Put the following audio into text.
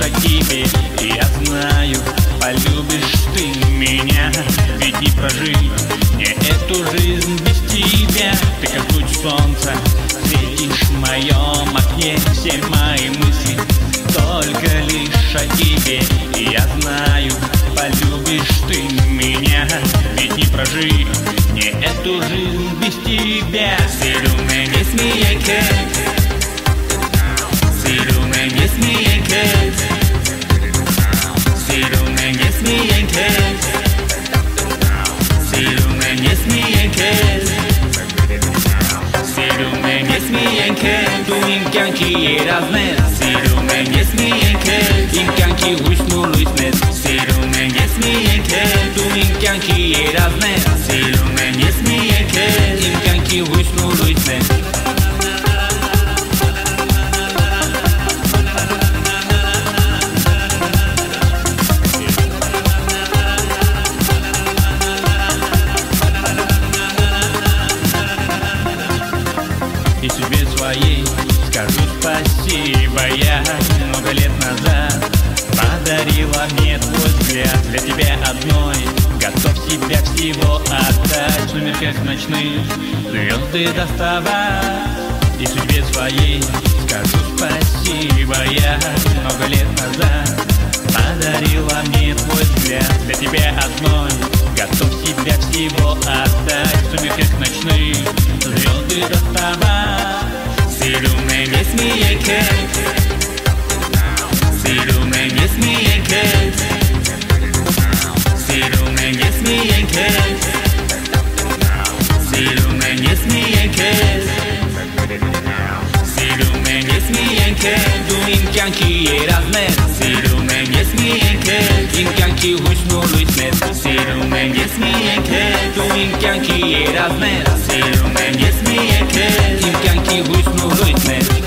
о тебе, и я знаю, полюбишь ты меня. Ведь не прожить мне эту жизнь без тебя. Ты как луч солнца, светишь в моем окне. Все мои мысли только лишь о тебе, и я знаю, полюбишь ты меня. Ведь не прожить мне эту жизнь без тебя. Ser du m'aimes, me enkelt. Ser du m'aimes, me enkelt. Ser du m'aimes, me enkelt. Ser du m'aimes, me enkelt. Ser du m'aimes, me enkelt. Du imkan ki raznet. Ser du m'aimes, me enkelt. Imkan ki ushnu luisnet. Ser du m'aimes, me enkelt. Du imkan ki raznet. Ser du m'aimes, me enkelt. Imkan ki ushnu luisnet. И судьбе своей скажу спасибо. Я много лет назад подарила мне твой взгляд. Для тебя одной готов себя всего отдать. В сумерках ночных звезды доставать. И судьбе своей скажу спасибо. Я много лет назад подарила мне твой взгляд. Для тебя одной готов себя всего отдать. В сумерках ночных звезды доставать. Ser du m'aimes, me enkelt. Ser du m'aimes, me enkelt. Ser du m'aimes, me enkelt. Ser du m'aimes, me enkelt. Ser du m'aimes, me enkelt. Du imkan ki raznet. Ser du m'aimes, me enkelt. Imkan ki ushnu luisnet. Ser du m'aimes, me enkelt. Du imkan ki raznet. Ser du m'aimes, me enkelt. Imkan ki ushnu luisnet.